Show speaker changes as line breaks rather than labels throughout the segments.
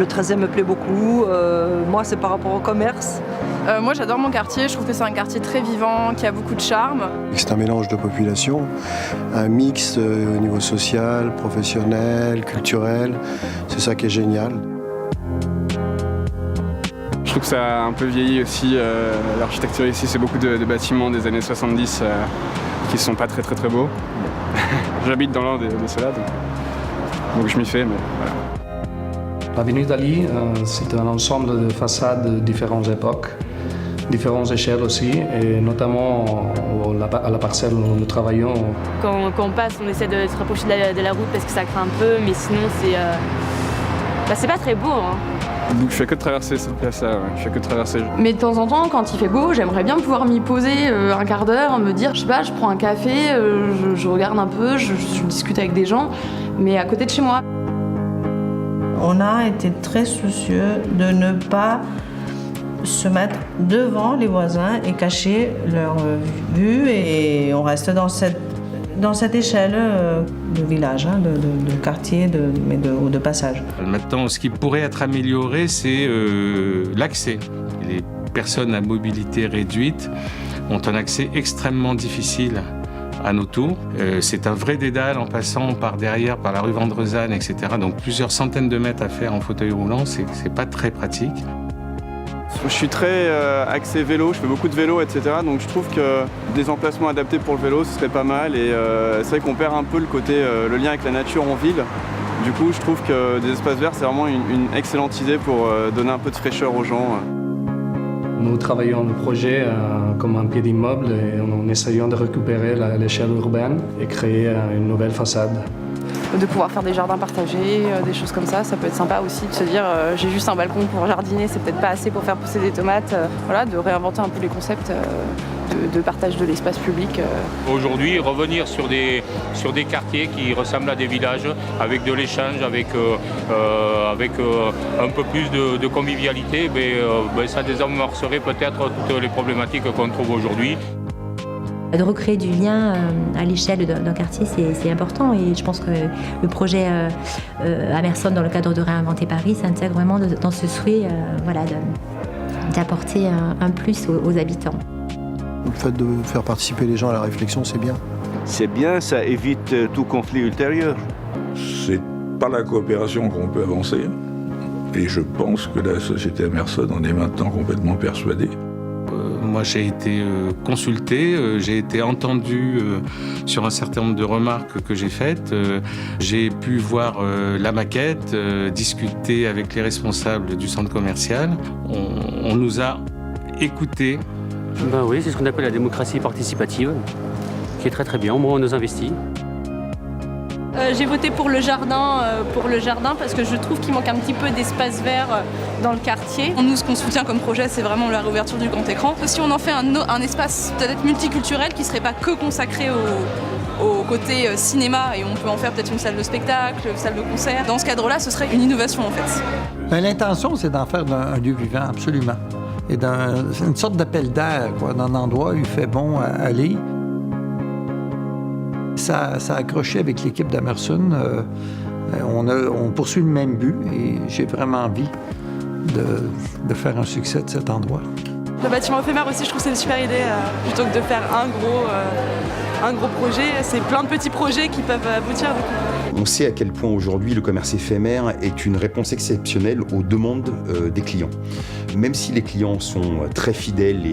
13e me plaît beaucoup. Moi, c'est par rapport au commerce.
Moi, j'adore mon quartier. Je trouve que c'est un quartier très vivant, qui a beaucoup de charme.
C'est un mélange de population, un mix au niveau social, professionnel, culturel. C'est ça qui est génial.
Je trouve que ça a un peu vieilli aussi. L'architecture ici, c'est beaucoup de bâtiments des années 70 qui ne sont pas très beaux. J'habite dans l'un de ceux-là, donc je m'y fais, mais voilà.
L'avenue Dali, c'est un ensemble de façades de différentes époques, différentes échelles aussi, et notamment à la parcelle où nous travaillons.
Quand on passe, on essaie de se rapprocher de la route parce que ça craint un peu, mais sinon c'est pas très beau.
Donc je fais que de traverser cette place-là, ouais. Je fais que de traverser.
Mais de temps en temps, quand il fait beau, j'aimerais bien pouvoir m'y poser un quart d'heure, me dire, je sais pas, je prends un café, je regarde un peu, je discute avec des gens, mais à côté de chez moi.
On a été très soucieux de ne pas se mettre devant les voisins et cacher leur vue, et on reste dans cette échelle de village, de quartier, ou de passage.
Maintenant, ce qui pourrait être amélioré, c'est l'accès. Les personnes à mobilité réduite ont un accès extrêmement difficile à nos tours. C'est un vrai dédale en passant par derrière, par la rue Vendrezane, etc. Donc plusieurs centaines de mètres à faire en fauteuil roulant, c'est pas très pratique.
Je suis très axé vélo, je fais beaucoup de vélo, etc. Donc je trouve que des emplacements adaptés pour le vélo, ce serait pas mal. Et c'est vrai qu'on perd un peu le côté, le lien avec la nature en ville. Du coup, je trouve que des espaces verts, c'est vraiment une excellente idée pour donner un peu de fraîcheur aux gens.
Nous travaillons le projet comme un pied d'immeuble et en essayant de récupérer l'échelle urbaine et créer une nouvelle façade.
De pouvoir faire des jardins partagés, des choses comme ça peut être sympa aussi de se dire j'ai juste un balcon pour jardiner, c'est peut-être pas assez pour faire pousser des tomates. Voilà, de réinventer un peu les concepts de partage de l'espace public.
Aujourd'hui, revenir sur des quartiers qui ressemblent à des villages, avec de l'échange, avec un peu plus de convivialité, ça désamorcerait peut-être toutes les problématiques qu'on trouve aujourd'hui.
De recréer du lien à l'échelle d'un quartier, c'est important, et je pense que le projet Amerson, dans le cadre de Réinventer Paris, s'intègre vraiment dans ce souhait d'apporter un plus aux habitants.
Le fait de faire participer les gens à la réflexion, c'est bien.
C'est bien, ça évite tout conflit ultérieur.
C'est par la coopération qu'on peut avancer, et je pense que la société Amerson en est maintenant complètement persuadée.
Moi, j'ai été consulté, j'ai été entendu sur un certain nombre de remarques que j'ai faites. J'ai pu voir la maquette, discuter avec les responsables du centre commercial. On nous a écoutés.
Oui, c'est ce qu'on appelle la démocratie participative, qui est très bien. Au moins, on nous investit.
J'ai voté pour le jardin parce que je trouve qu'il manque un petit peu d'espace vert dans le quartier.
Nous, ce qu'on soutient comme projet, c'est vraiment la réouverture du grand écran. Si on en fait un espace peut-être multiculturel qui ne serait pas que consacré au côté cinéma, et on peut en faire peut-être une salle de spectacle, une salle de concert. Dans ce cadre-là, ce serait une innovation en fait.
L'intention, c'est d'en faire un lieu vivant, absolument. Et une sorte d'appel d'air, d'un endroit où il fait bon à aller. Ça a accroché avec l'équipe d'Amerson. On poursuit le même but, et j'ai vraiment envie de faire un succès de cet endroit.
Le bâtiment éphémère aussi, je trouve que c'est une super idée. Plutôt que de faire un gros projet, c'est plein de petits projets qui peuvent aboutir.
On sait à quel point aujourd'hui le commerce éphémère est une réponse exceptionnelle aux demandes des clients. Même si les clients sont très fidèles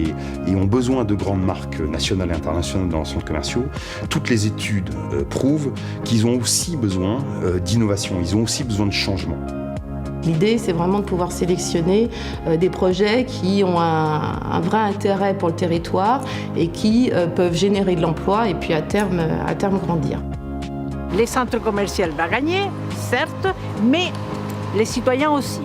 et ont besoin de grandes marques nationales et internationales dans leurs centres commerciaux, toutes les études prouvent qu'ils ont aussi besoin d'innovation, ils ont aussi besoin de changement.
L'idée, c'est vraiment de pouvoir sélectionner des projets qui ont un vrai intérêt pour le territoire et qui peuvent générer de l'emploi et puis à terme grandir.
Les centres commerciaux vont gagner, certes, mais les citoyens aussi.